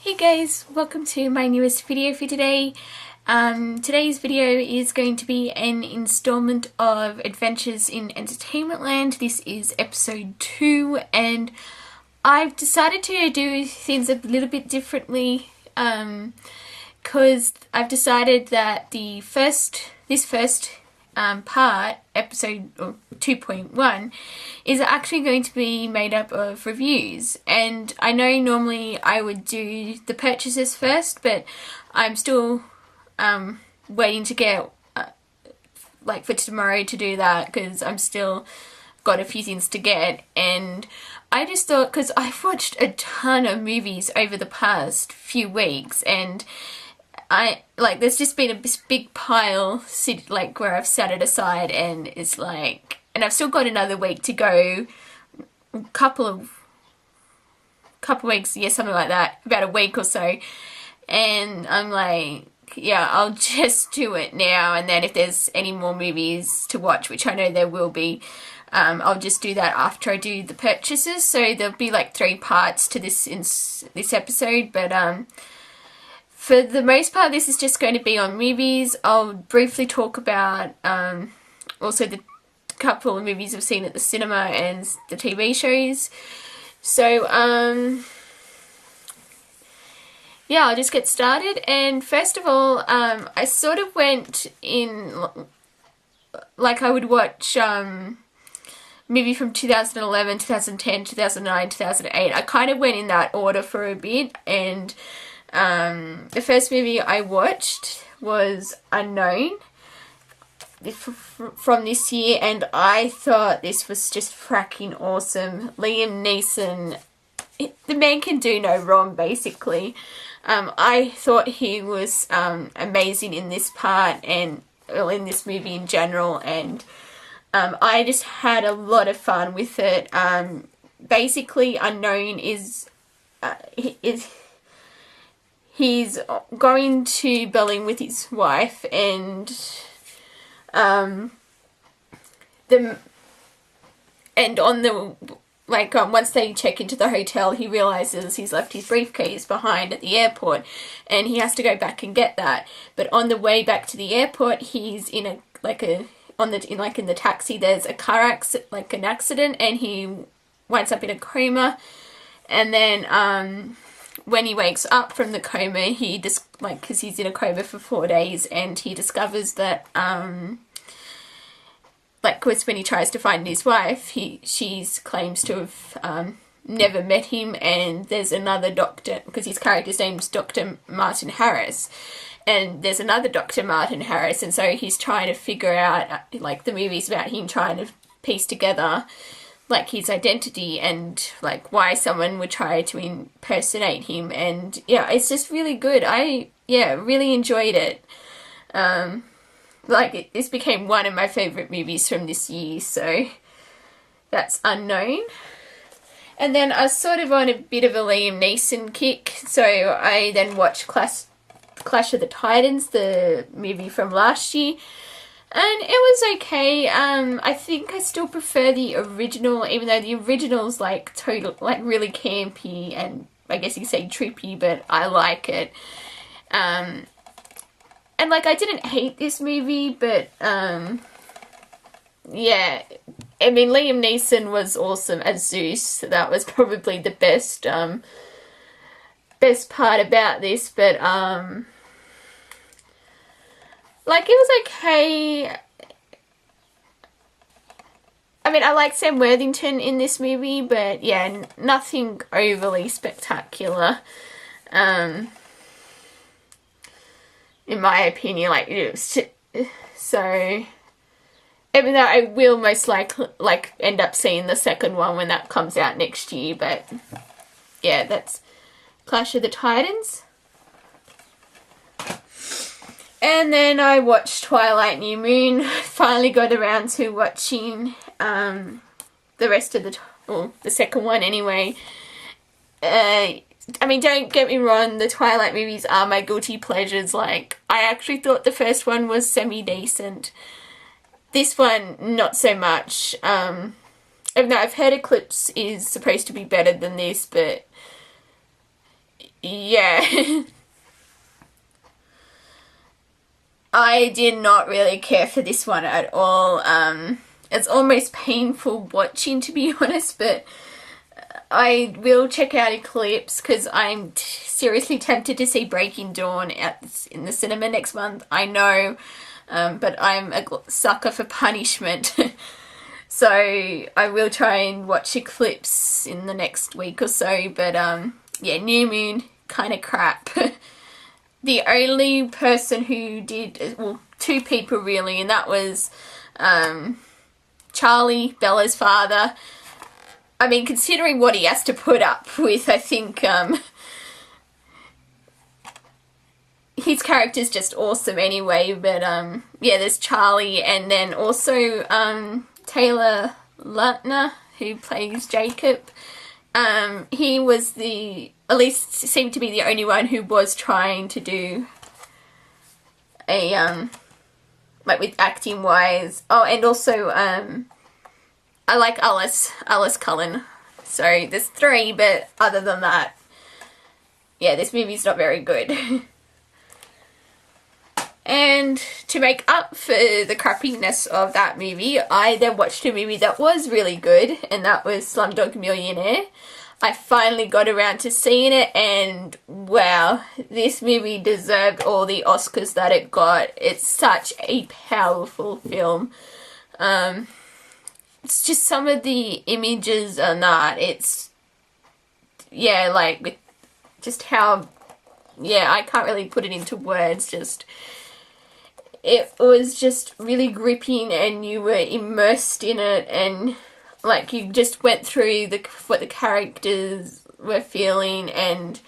Hey guys, welcome to my newest video for today. Today's video is going to be an installment of Adventures in Entertainment Land. This is episode 2 and I've decided to do things a little bit differently because I've decided that this first part, episode 2.1, is actually going to be made up of reviews. And I know normally I would do the purchases first, but I'm still waiting to get for tomorrow to do that because I'm still got a few things to get. And I just thought, because I've watched a ton of movies over the past few weeks, and there's just been a big pile where I've set it aside, and it's and I've still got another week to go, couple weeks, yeah, something like that, about a week or so, and I'm like, yeah, I'll just do it now, and then if there's any more movies to watch, which I know there will be, I'll just do that after I do the purchases. So there'll be 3 parts to this episode, but for the most part, this is just going to be on movies. I'll briefly talk about also the couple of movies I've seen at the cinema and the TV shows. So, yeah, I'll just get started. And first of all, I sort of went in, I would watch movie from 2011, 2010, 2009, 2008. I kind of went in that order for a bit, and the first movie I watched was Unknown from this year, and I thought this was just fracking awesome. Liam Neeson, the man can do no wrong, basically. I thought he was amazing in this part, and in this movie in general, and I just had a lot of fun with it. Basically, Unknown is he's going to Berlin with his wife, and once they check into the hotel, he realizes he's left his briefcase behind at the airport, and he has to go back and get that. But on the way back to the airport, he's in in the taxi. There's a car accident, an accident, and he winds up in a coma. And then when he wakes up from the coma, he just because he's in a coma for 4 days, and he discovers that because when he tries to find his wife, she claims to have never met him, and there's another doctor, because his character's name's Dr. Martin Harris, and there's another Dr. Martin Harris, and so he's trying to figure out, the movie's about him trying to piece together his identity and why someone would try to impersonate him. And yeah, it's just really good. I really enjoyed it. This became one of my favorite movies from this year, so that's Unknown. And then I was sort of on a bit of a Liam Neeson kick, so I then watched Clash of the Titans, the movie from last year. And it was okay. I think I still prefer the original, even though the original's really campy and I guess you could say trippy, but I like it. And I didn't hate this movie, but yeah, I mean, Liam Neeson was awesome as Zeus. So that was probably the best part about this, but it was okay. I mean, I like Sam Worthington in this movie, but yeah, nothing overly spectacular. In my opinion, so even though I will most likely end up seeing the second one when that comes out next year, but yeah, that's Clash of the Titans. And then I watched Twilight New Moon. Finally got around to watching the rest of the second one anyway. I mean, don't get me wrong, the Twilight movies are my guilty pleasures. I actually thought the first one was semi-decent. This one, not so much. Even though I've heard Eclipse is supposed to be better than this, but yeah. I did not really care for this one at all. It's almost painful watching, to be honest, but I will check out Eclipse because I'm seriously tempted to see Breaking Dawn in the cinema next month. I know, but I'm a sucker for punishment. So I will try and watch Eclipse in the next week or so, but yeah, New Moon, kind of crap. The only person who did, well, two people really, and that was Charlie, Bella's father. I mean, considering what he has to put up with, I think his character's just awesome anyway, but yeah, there's Charlie, and then also Taylor Lautner, who plays Jacob. He was at least seemed to be the only one who was trying to do a, like with acting wise. Oh, and also, I like Alice Cullen. So there's three, but other than that, yeah, this movie's not very good. And to make up for the crappiness of that movie, I then watched a movie that was really good, and that was Slumdog Millionaire. I finally got around to seeing it, and wow, this movie deserved all the Oscars that it got. It's such a powerful film. It's just some of the images are not. It's, yeah, like, with just how, yeah, I can't really put it into words, just, it was just really gripping, and you were immersed in it, and like you just went through what the characters were feeling, and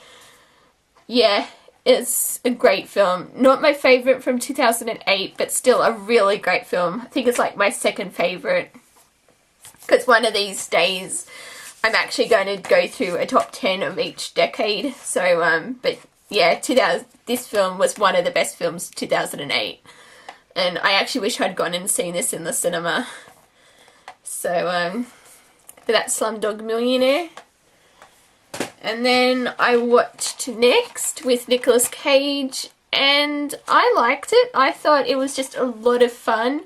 yeah, it's a great film. Not my favourite from 2008, but still a really great film. I think it's like my second favourite, because one of these days I'm actually going to go through a top 10 of each decade. So but yeah, this film was one of the best films of 2008. And I actually wish I'd gone and seen this in the cinema. So, that's Slumdog Millionaire. And then I watched Next with Nicolas Cage, and I liked it. I thought it was just a lot of fun.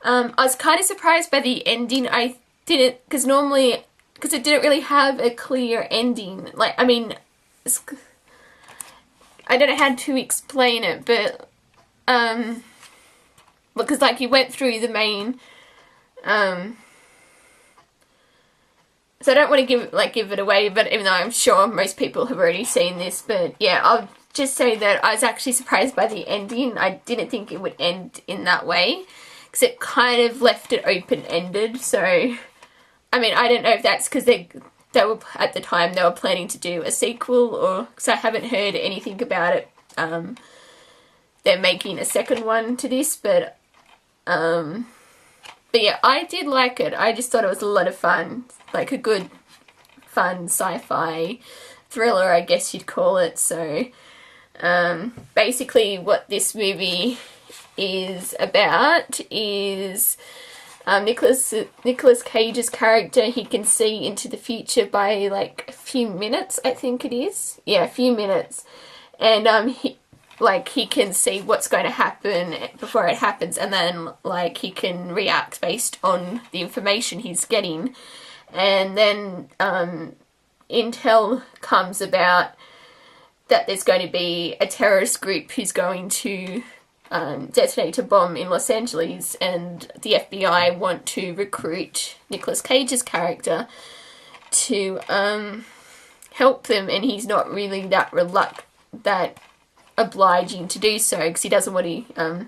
I was kind of surprised by the ending. I didn't, because it didn't really have a clear ending. Like, I mean, I don't know how to explain it, but, because like you went through the main, so I don't want to give it away, but even though I'm sure most people have already seen this, but yeah, I'll just say that I was actually surprised by the ending. I didn't think it would end in that way, because it kind of left it open-ended. So, I mean, I don't know if that's because they were, at the time, they were planning to do a sequel, or, because I haven't heard anything about it. They're making a second one to this, but yeah, I did like it. I just thought it was a lot of fun. Like a good, fun sci-fi thriller, I guess you'd call it. So, basically what this movie is about is Nicolas Cage's character. He can see into the future by like a few minutes, I think it is. Yeah, a few minutes. And he can see what's going to happen before it happens, and then like he can react based on the information he's getting. And then intel comes about that there's going to be a terrorist group who's going to detonate a bomb in Los Angeles, and the FBI want to recruit Nicolas Cage's character to help them, and he's not really that obliging to do so, because he doesn't want to,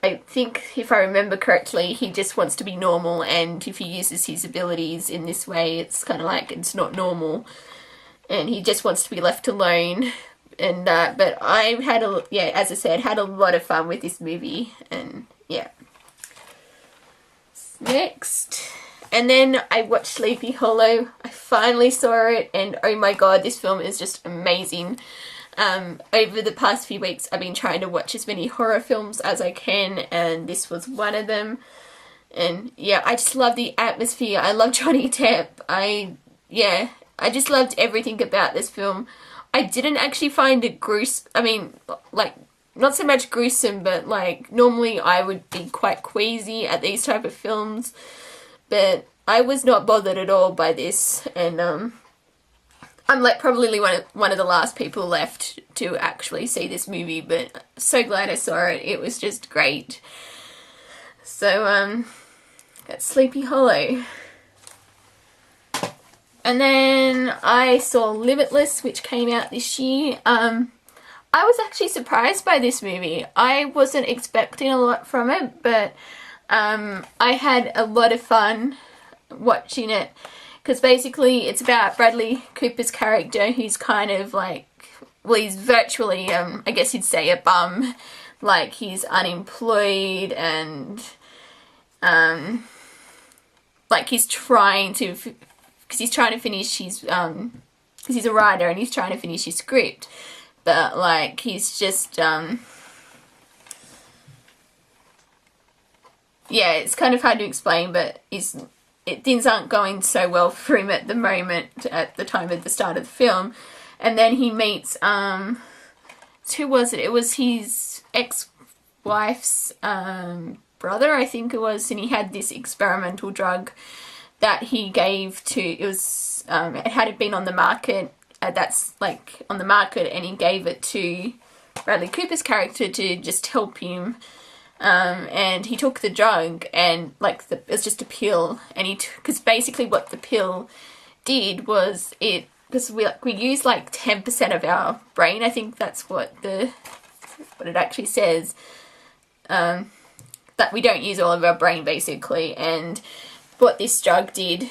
I think, if I remember correctly, he just wants to be normal, and if he uses his abilities in this way, it's kind of like it's not normal, and he just wants to be left alone. And but I had as I said, had a lot of fun with this movie, and yeah. Next, and then I watched Sleepy Hollow. I finally saw it, and oh my god, this film is just amazing. Over the past few weeks, I've been trying to watch as many horror films as I can, and this was one of them. And yeah, I just love the atmosphere. I love Johnny Depp. I just loved everything about this film. I didn't actually find it gruesome. I mean, like, not so much gruesome, but like, normally I would be quite queasy at these type of films, but I was not bothered at all by this, and I'm like probably one of the last people left to actually see this movie, but so glad I saw it. It was just great. So got Sleepy Hollow. And then I saw Limitless, which came out this year. I was actually surprised by this movie. I wasn't expecting a lot from it, but I had a lot of fun watching it, because basically it's about Bradley Cooper's character, who's kind of like, well, he's virtually, I guess you'd say, a bum. Like, he's unemployed, and like, he's trying to, because he's trying to finish his, because he's a writer and he's trying to finish his script, but like, he's just, yeah, it's kind of hard to explain, but things aren't going so well for him at the moment, at the time of the start of the film. And then he meets, who was it? It was his ex-wife's brother, I think it was, and he had this experimental drug that he gave to, it was, it hadn't been on the market, that's like on the market, and he gave it to Bradley Cooper's character to just help him. And he took the drug, and like, it was just a pill, and because basically what the pill did was because we use like 10% of our brain, I think that's what it actually says, that we don't use all of our brain basically, and what this drug did,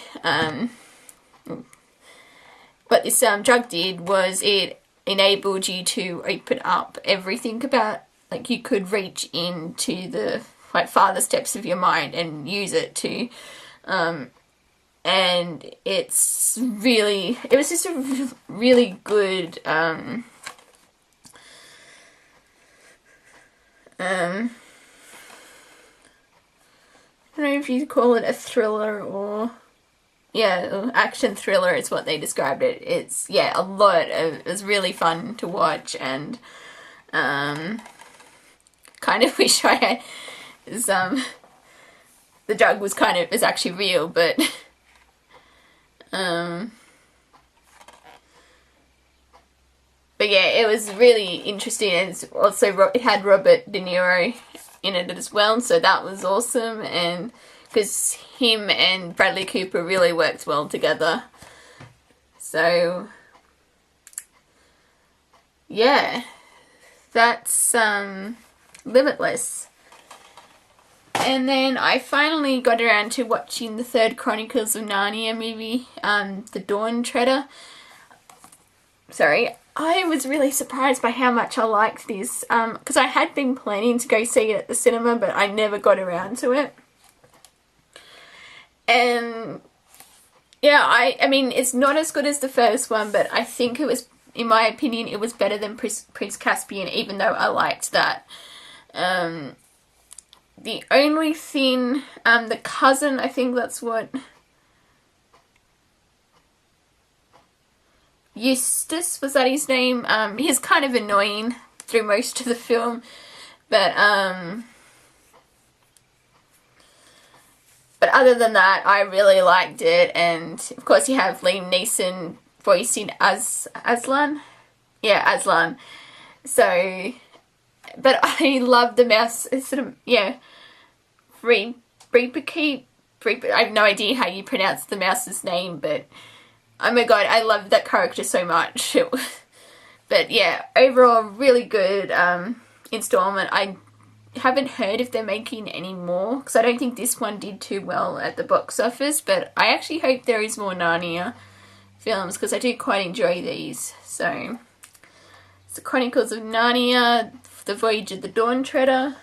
was it enabled you to open up everything about, like, you could reach into the like farther steps of your mind and use it to, and it was just a really good, I don't know if you call it a thriller or, yeah, action thriller is what they described it. It's, yeah, it was really fun to watch, and kind of wish I had, the drug was actually real, but yeah, it was really interesting, and it's also, it had Robert De Niro in it as well, so that was awesome, and because him and Bradley Cooper really worked well together. So yeah, that's Limitless. And then I finally got around to watching the third Chronicles of Narnia movie, The Dawn Treader. Sorry, I was really surprised by how much I liked this, because I had been planning to go see it at the cinema, but I never got around to it. And yeah, I mean, it's not as good as the first one, but I think it was, in my opinion, it was better than Prince Caspian, even though I liked that. The only thing, the cousin, I think that's what, Eustace, was that his name? He's kind of annoying through most of the film, but other than that, I really liked it, and of course you have Liam Neeson voicing Aslan. Yeah, Aslan. So, but I love the mouse, sort of, yeah, Reepekeep. I have no idea how you pronounce the mouse's name, but oh my god, I love that character so much. But yeah, overall, really good installment. I haven't heard if they're making any more, because I don't think this one did too well at the box office, but I actually hope there is more Narnia films, because I do quite enjoy these. So, it's the Chronicles of Narnia, The Voyage of the Dawn Treader.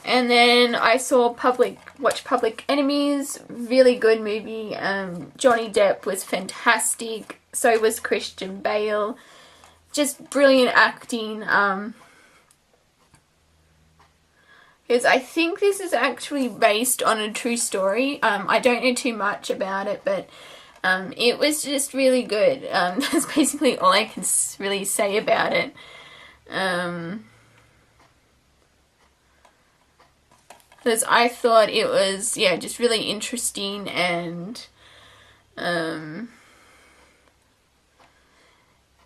And then I saw Public Enemies, really good movie. Johnny Depp was fantastic, so was Christian Bale. Just brilliant acting. Because I think this is actually based on a true story. I don't know too much about it, but It was just really good. That's basically all I can really say about it. Because I thought it was, yeah, just really interesting, and yeah,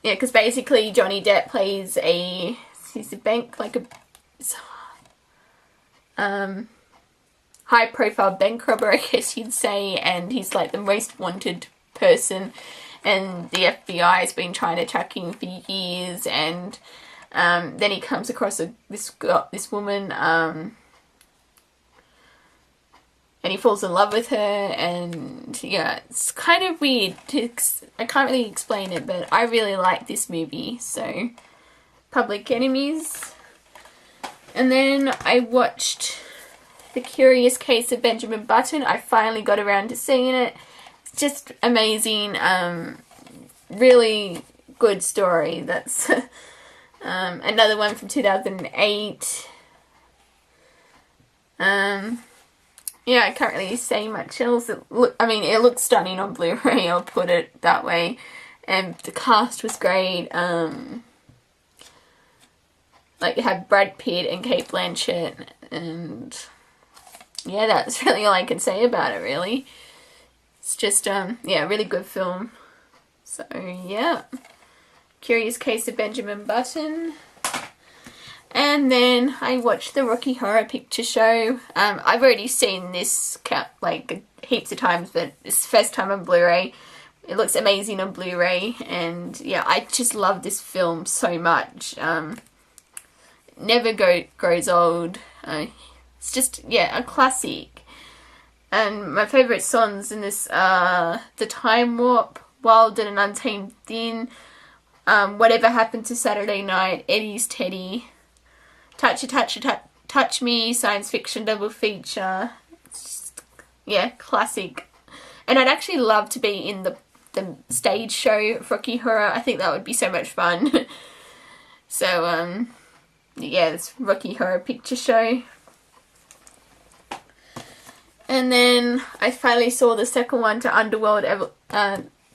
because basically Johnny Depp plays he's a bank, like a high profile bank robber, I guess you'd say, and he's like the most wanted person, and the FBI has been trying to track him for years, and then he comes across this woman, and he falls in love with her, and yeah, it's kind of weird. I can't really explain it, but I really like this movie. So, Public Enemies. And then I watched The Curious Case of Benjamin Button. I finally got around to seeing it. It's just amazing. Really good story. That's another one from 2008. Yeah, I can't really say much else. It looks stunning on Blu-ray, I'll put it that way. And the cast was great. Like, you had Brad Pitt and Cate Blanchett, and yeah, that's really all I can say about it, really. It's just, yeah, a really good film. So, yeah. Curious Case of Benjamin Button. And then I watched the Rocky Horror Picture Show. I've already seen this like heaps of times, but it's the first time on Blu-ray. It looks amazing on Blu-ray, and yeah, I just love this film so much. Never grows old. It's just, yeah, a classic. And my favourite songs in this are The Time Warp, Wild and Untamed Thin, Whatever Happened to Saturday Night, Eddie's Teddy, Touch Me, Science Fiction Double Feature. It's just, yeah, classic. And I'd actually love to be in the stage show of Rocky Horror. I think that would be so much fun. So, yeah, this Rocky Horror Picture Show. And then I finally saw the second one to Underworld,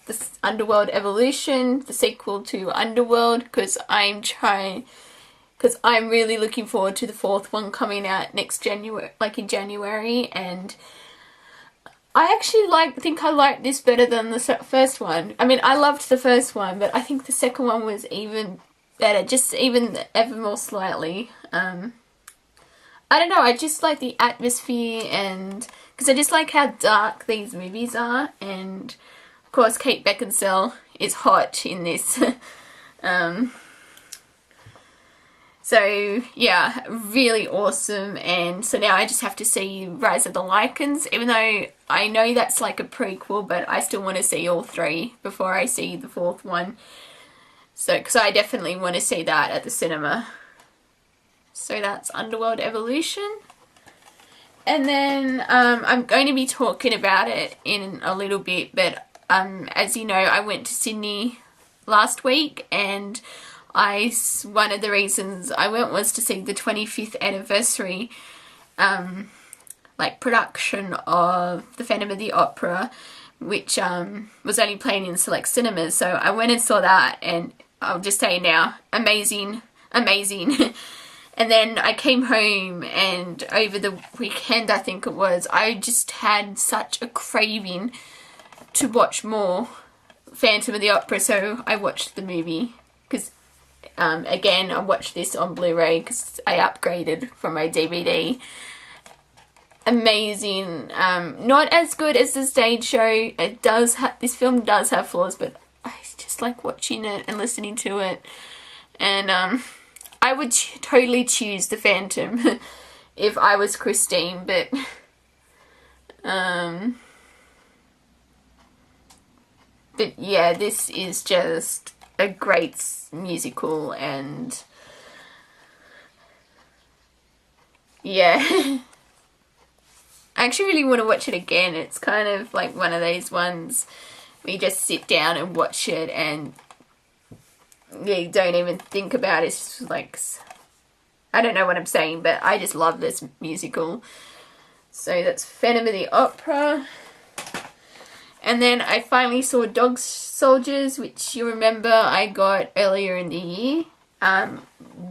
this Underworld Evolution, the sequel to Underworld, because I'm really looking forward to the fourth one coming out next January, like in January, and I actually think I like this better than the first one. I mean, I loved the first one, but I think the second one was even better, just even ever more slightly. I don't know, I just like the atmosphere, and because I just like how dark these movies are, and of course Kate Beckinsale is hot in this. So yeah, really awesome. And so now I just have to see Rise of the Lycans, even though I know that's like a prequel, but I still want to see all three before I see the fourth one. So, because I definitely want to see that at the cinema. So that's Underworld Evolution. And then I'm going to be talking about it in a little bit, but as you know, I went to Sydney last week, and one of the reasons I went was to see the 25th anniversary like production of The Phantom of the Opera, which was only playing in select cinemas. So I went and saw that, and I'll just say now, amazing. And then I came home, and over the weekend, I think it was, I just had such a craving to watch more Phantom of the Opera, so I watched the movie. Because, again, I watched this on Blu-ray because I upgraded from my DVD. Amazing. Not as good as the stage show. This film does have flaws, but I just like watching it and listening to it. And, I would totally choose the Phantom if I was Christine, but yeah, this is just a great musical, and yeah, I actually really want to watch it again. It's kind of like one of those ones where you just sit down and watch it, and yeah, you don't even think about it. It's just like, I don't know what I'm saying, but I just love this musical. So that's Phantom of the Opera. And then I finally saw Dog Soldiers, which you remember I got earlier in the year.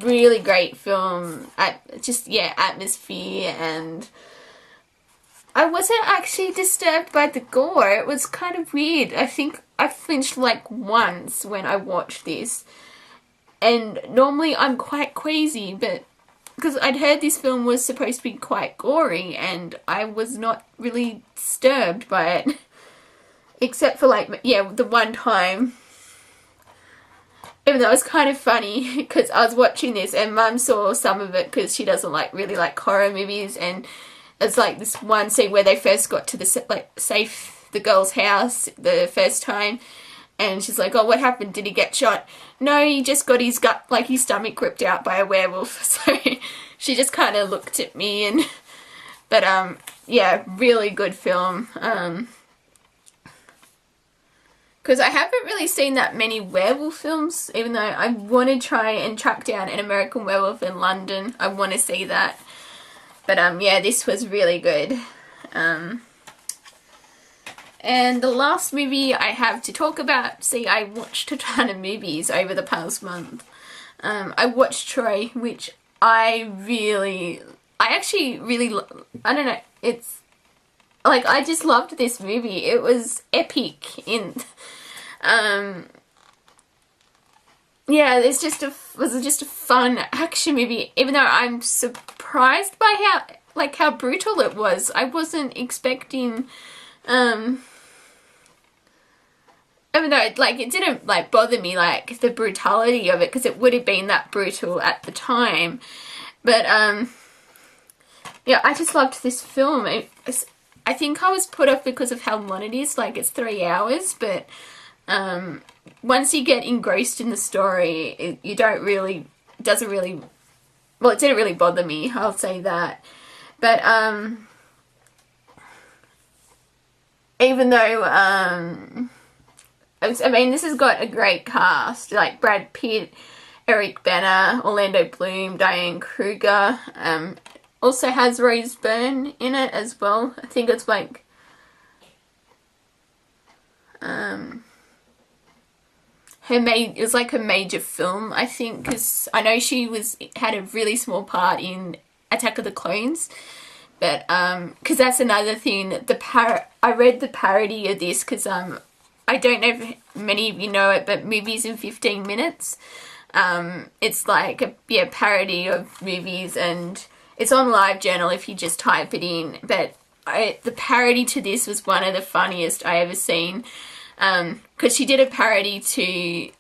Really great film. Atmosphere, and I wasn't actually disturbed by the gore. It was kind of weird. I think I flinched like once when I watched this. And normally I'm quite queasy, but because I'd heard this film was supposed to be quite gory, and I was not really disturbed by it. Except for the one time. Even though it was kind of funny, because I was watching this and Mum saw some of it because she doesn't really like horror movies, and it's like this one scene where they first got to the safe the girl's house the first time, and she's like, "Oh, what happened? Did he get shot?" "No, he just got his his stomach ripped out by a werewolf." So she just kind of looked at me, but yeah, really good film. Because I haven't really seen that many werewolf films, even though I want to try and track down an American Werewolf in London. I want to see that. But yeah, this was really good. And the last movie I have to talk about, see, I watched a ton of movies over the past month. I watched Troy, which I actually really, I don't know, it's, I just loved this movie. It was epic in, yeah, was just a fun action movie, even though I'm surprised by how brutal it was. I wasn't expecting, even though it didn't bother me the brutality of it, because it would have been that brutal at the time. But yeah, I just loved this film. I think I was put off because of how long it is. It's 3 hours, but once you get engrossed in the story, it didn't really bother me, I'll say that. But even though this has got a great cast, Brad Pitt, Eric Bana, Orlando Bloom, Diane Kruger, also has Rose Byrne in it as well. I think it's it was a major film, I think, because I know she had a really small part in Attack of the Clones. But because that's another thing, I read the parody of this, because I don't know if many of you know it, but Movies in 15 Minutes. It's a parody of movies, and it's on LiveJournal if you just type it in. But the parody to this was one of the funniest I ever seen, because she did a parody to,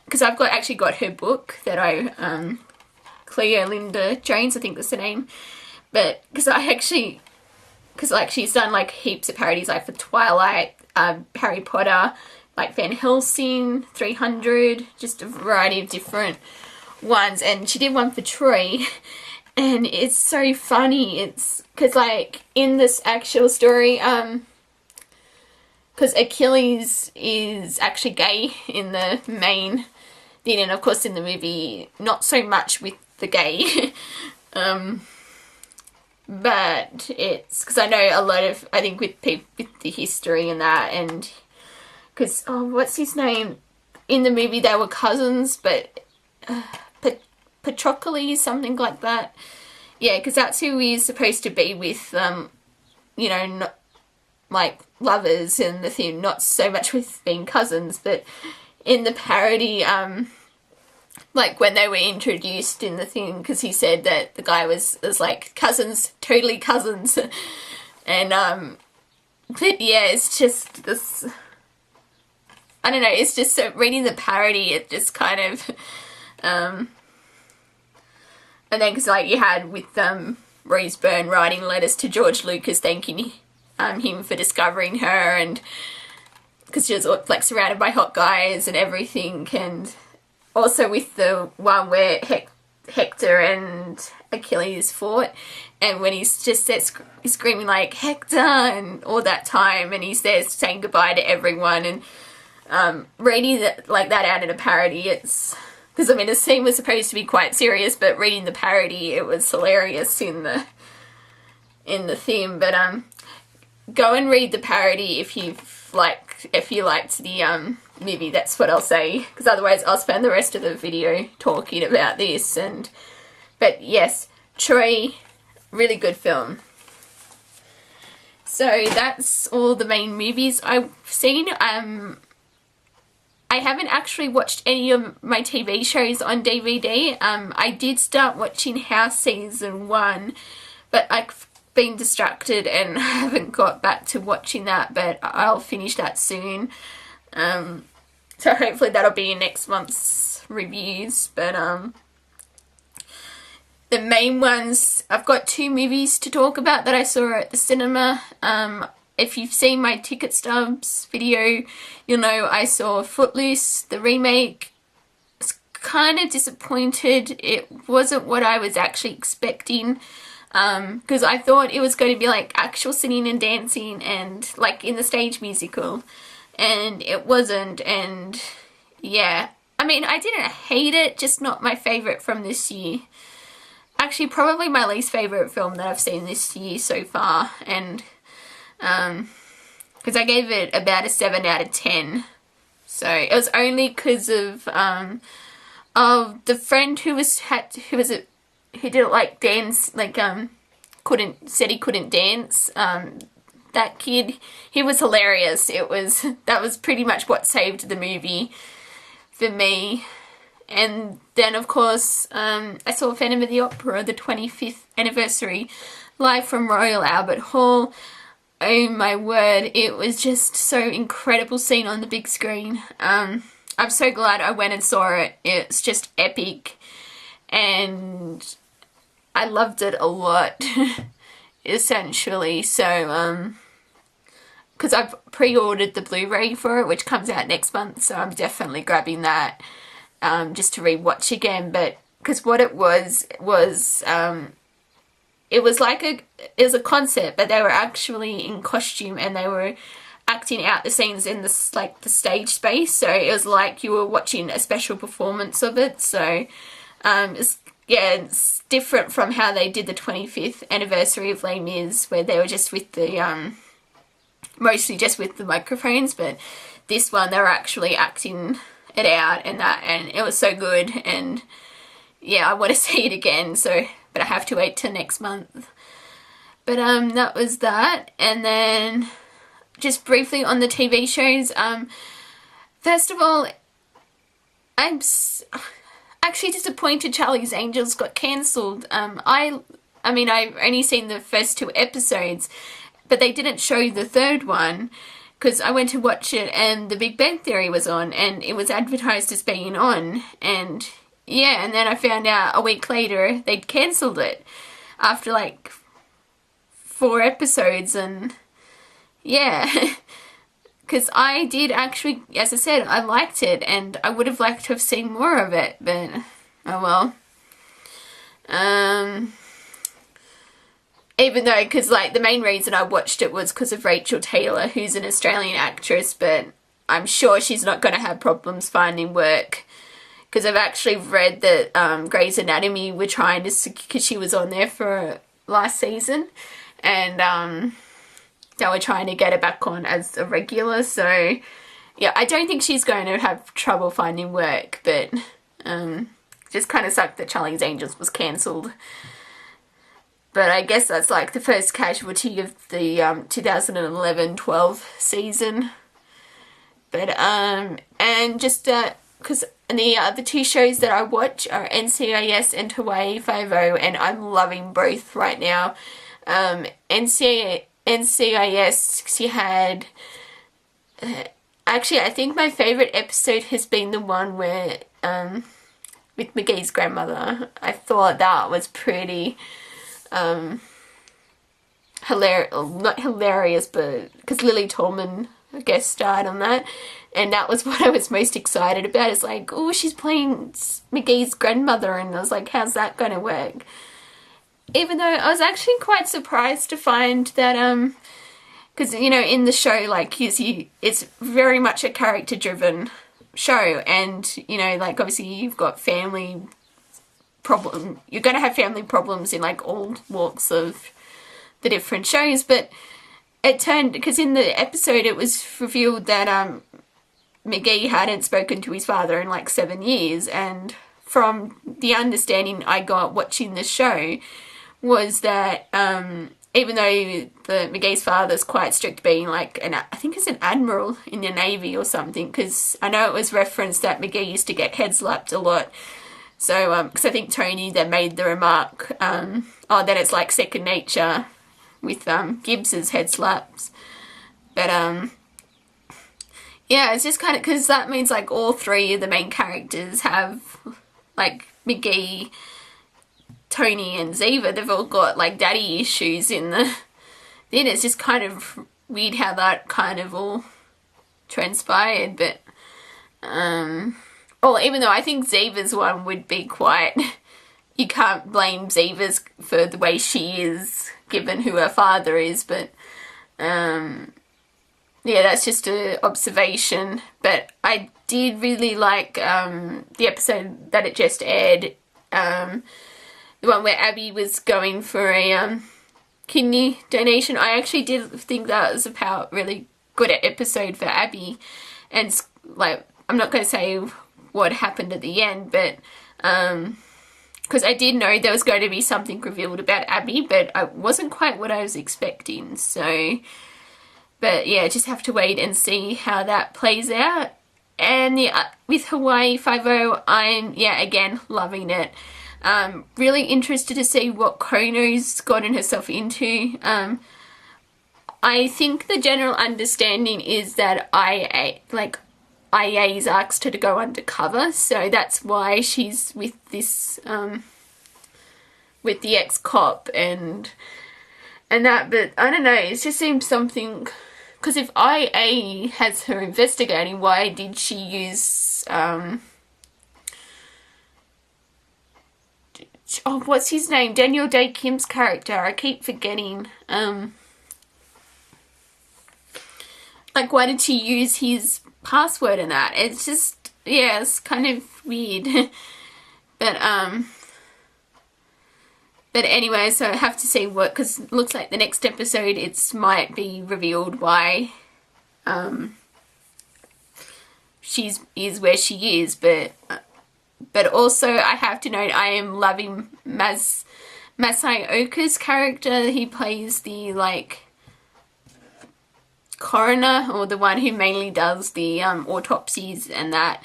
because I've actually got her book that Cleo Linda Jones, I think that's the name. But because she's done heaps of parodies for Twilight, Harry Potter, Van Helsing, 300, just a variety of different ones. And she did one for Troy, and it's so funny. It's because in this actual story, because Achilles is actually gay in the main thing, and of course in the movie not so much with the gay. But it's because I know a lot of, I think with the history and that, and because, what's his name? In the movie they were cousins, but Patroclus, something like that. Yeah, because that's who he's supposed to be with, not lovers and the thing, not so much with being cousins. But in the parody, when they were introduced in the thing, because he said that the guy was cousins, totally cousins. And, but yeah, it's just this, I don't know, it's just so, reading the parody, it just kind of, and then because you had with Rose Byrne writing letters to George Lucas thanking him for discovering her, and because she was surrounded by hot guys and everything, and also with the one where Hector and Achilles fought, and when he's just he's screaming Hector and all that time, and he's there saying goodbye to everyone, and reading that out in a parody, it's because the scene was supposed to be quite serious, but reading the parody, it was hilarious in the theme. But go and read the parody if you liked the movie. That's what I'll say, because otherwise I'll spend the rest of the video talking about this. But yes, Troy, really good film. So that's all the main movies I've seen. I haven't actually watched any of my TV shows on DVD. I did start watching House Season 1, but I've been distracted and haven't got back to watching that, but I'll finish that soon. So hopefully that'll be in next month's reviews. But the main ones, I've got 2 movies to talk about that I saw at the cinema. If you've seen my ticket stubs video, you'll know I saw Footloose, the remake. I was kind of disappointed. It wasn't what I was actually expecting, because I thought it was going to be like actual singing and dancing and like in the stage musical, and it wasn't. And yeah, I mean, I didn't hate it, just not my favourite from this year. Actually, probably my least favourite film that I've seen this year so far, and because I gave it about a 7 out of 10. So it was only because of the friend who didn't like dance, like said he couldn't dance. That kid, he was hilarious. That was pretty much what saved the movie for me. And then, of course, I saw Phantom of the Opera, the 25th anniversary, live from Royal Albert Hall. Oh my word, it was just so incredible seeing on the big screen. I'm so glad I went and saw it. It's just epic, and I loved it a lot, essentially. So, because I've pre-ordered the Blu-ray for it, which comes out next month, so I'm definitely grabbing that. Just to rewatch again, but because what it was it was a concert, but they were actually in costume and they were acting out the scenes in this, like, the stage space, so it was like you were watching a special performance of it. So it's different from how they did the 25th anniversary of Les Mis, where they were just with the mostly just with the microphones, but this one they were actually acting it out and it was so good. And yeah, I want to see it again, so but I have to wait till next month. But that was that. And then just briefly on the TV shows, first of all, I'm actually disappointed Charlie's Angels got cancelled. I mean, I've only seen the first 2 episodes, but they didn't show the 3rd one, because I went to watch it and The Big Bang Theory was on and it was advertised as being on, and yeah, and then I found out a week later they'd cancelled it after like 4 episodes. And yeah, because I did actually, as I said, I liked it and I would have liked to have seen more of it, but oh well. Even though, because like the main reason I watched it was because of Rachel Taylor, who's an Australian actress, but I'm sure she's not going to have problems finding work, because I've actually read that Grey's Anatomy were trying to, because she was on there for last season, and they were trying to get her back on as a regular. So yeah, I don't think she's going to have trouble finding work, but just kind of sucked that Charlie's Angels was cancelled. But I guess that's like the first casualty of the 2011-12 season. But and just because the other 2 shows that I watch are NCIS and Hawaii Five-0, and I'm loving both right now. NCIS, she had actually, I think my favourite episode has been the one where with McGee's grandmother. I thought that was pretty hilarious, not hilarious, but because Lily Tallman guest starred on that, and that was what I was most excited about. It's like, oh, she's playing McGee's grandmother, and I was like, how's that going to work? Even though I was actually quite surprised to find that, because, you know, in the show, like, it's very much a character-driven show, and, you know, like, obviously you've got family problem, you're going to have family problems in like all walks of the different shows, but it turned, because in the episode it was revealed that McGee hadn't spoken to his father in like 7 years, and from the understanding I got watching the show was that even though the McGee's father's quite strict, being like I think it's an admiral in the Navy or something, because I know it was referenced that McGee used to get head slapped a lot. So, because I think Tony then made the remark, that it's like second nature with Gibbs's head slaps. But yeah, it's just kind of, because that means like all three of the main characters have, like McGee, Tony and Ziva, they've all got like daddy issues in the, then it's just kind of weird how that kind of all transpired. But well, even though I think Ziva's one would be quite, you can't blame Ziva's for the way she is given who her father is, but yeah, that's just an observation. But I did really like the episode that it just aired, the one where Abby was going for a kidney donation. I actually did think that was a really good episode for Abby, and like, I'm not going to say what happened at the end, but because I did know there was going to be something revealed about Abby, but it wasn't quite what I was expecting. So, but yeah, just have to wait and see how that plays out. And yeah, with Hawaii Five-0, I'm, yeah, again, loving it. Really interested to see what Kono's gotten herself into. I think the general understanding is that IA's asked her to go undercover, so that's why she's with this, with the ex-cop and that. But I don't know, it just seems something, because if IA has her investigating, why did she use, what's his name? Daniel Day Kim's character, I keep forgetting, like, why did she use his password and that? It's just, yeah, it's kind of weird. But anyway, so I have to see what, because it looks like the next episode it might be revealed why she is where she is. But also I have to note, I am loving Masai Oka's character. He plays the like coroner, or the one who mainly does the autopsies and that.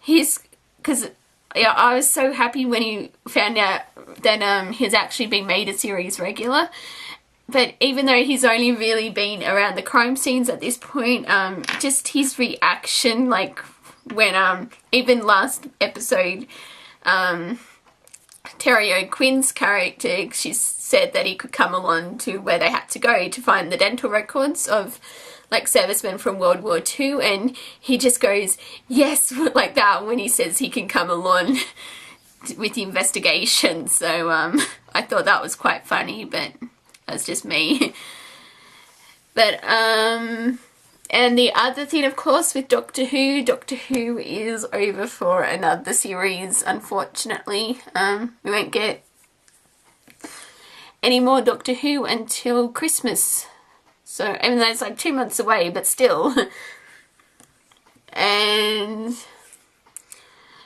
Because yeah, I was so happy when he found out that he's actually been made a series regular. But even though he's only really been around the crime scenes at this point, just his reaction, like when even last episode, Terry O'Quinn's character, she said that he could come along to where they had to go to find the dental records of like servicemen from World War II, and he just goes, yes, like that when he says he can come along with the investigation. So I thought that was quite funny, but that's just me. But and the other thing, of course, with Doctor Who is over for another series, unfortunately. We won't get any more Doctor Who until Christmas. So, I mean, that's like 2 months away, but still. And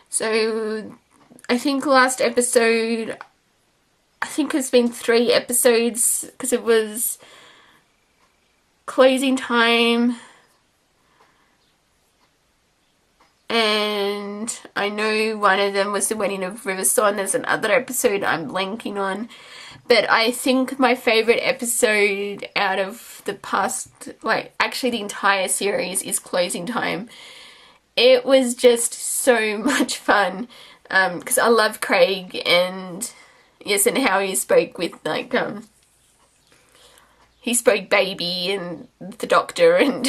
so, I think last episode, I think it's been 3 episodes, because it was closing time, and I know one of them was the wedding of River Song. There's another episode I'm blanking on, but I think my favourite episode out of the past, like actually the entire series, is Closing Time. It was just so much fun, because I love Craig, and yes, and how he spoke with like he spoke baby and the doctor, and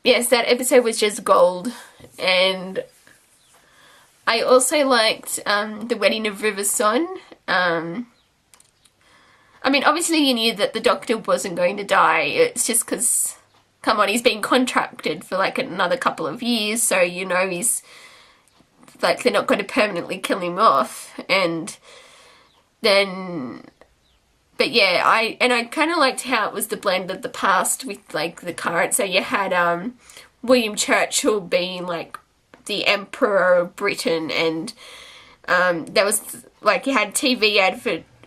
yes, that episode was just gold. And I also liked the wedding of River Song. I mean, obviously you knew that the doctor wasn't going to die. It's just because, come on, he's been contracted for like another couple of years, so you know he's like, they're not going to permanently kill him off. And then but yeah, I kind of liked how it was the blend of the past with like the current. So you had William Churchill being like the Emperor of Britain, and there was like you had TV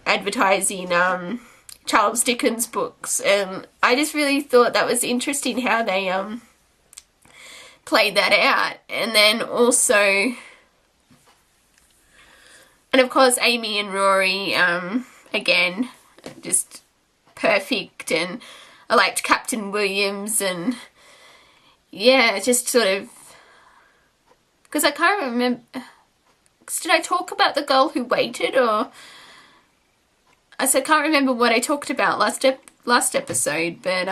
advertising Charles Dickens books, and I just really thought that was interesting how they played that out. And then also, and of course Amy and Rory, again, just perfect. And I liked Captain Williams, and yeah, just sort of, because I can't remember, did I talk about the girl who waited, or I can't remember what I talked about last episode, but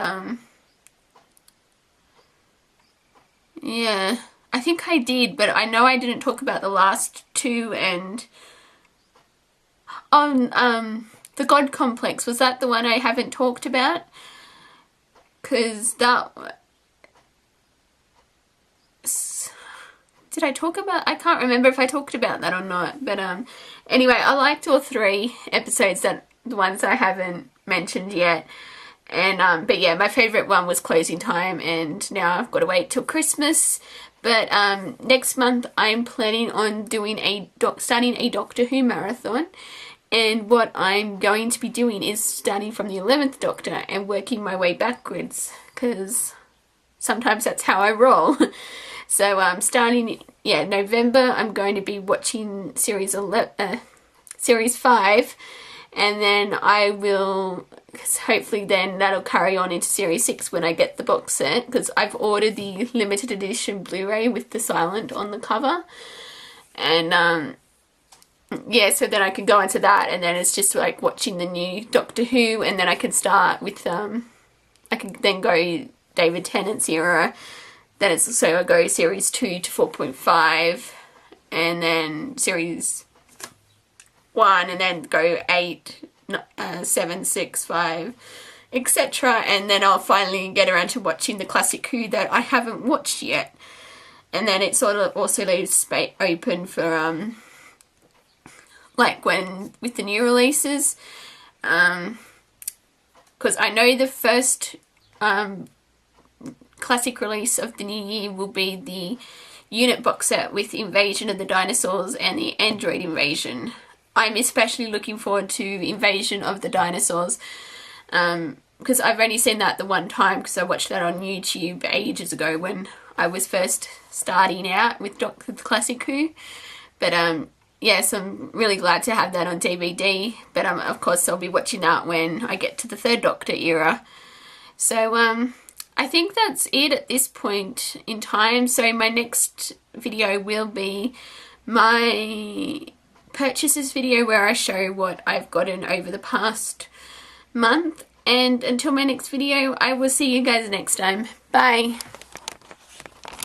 yeah, I think I did, but I know I didn't talk about the last two. And the God Complex, was that the one I haven't talked about? Because that, did I talk about, I can't remember if I talked about that or not, but anyway, I liked all three episodes, that the ones I haven't mentioned yet. And but yeah, my favourite one was Closing Time, and now I've got to wait till Christmas. But next month I'm planning on doing starting a Doctor Who marathon, and what I'm going to be doing is starting from the 11th Doctor and working my way backwards, because sometimes that's how I roll. So starting, yeah, November, I'm going to be watching series 5, and then I will, hopefully then that'll carry on into series 6 when I get the box set, because I've ordered the limited edition Blu-ray with the silent on the cover. And yeah, so then I can go into that, and then it's just like watching the new Doctor Who, and then I can start with, I can then go David Tennant's era. Then it's, so I go series 2 to 4.5, and then series 1, and then go 8, 7, 6, 5, etc. And then I'll finally get around to watching the classic Who that I haven't watched yet. And then it sort of also leaves space open for like when with the new releases, because I know the first classic release of the new year will be the unit box set with Invasion of the Dinosaurs and the Android Invasion. I'm especially looking forward to Invasion of the Dinosaurs, because I've only seen that the one time, because I watched that on YouTube ages ago when I was first starting out with the classic Who. But yes, I'm really glad to have that on DVD, but of course I'll be watching that when I get to the 3rd Doctor era. So I think that's it at this point in time. So my next video will be my purchases video, where I show what I've gotten over the past month. And until my next video, I will see you guys next time. Bye!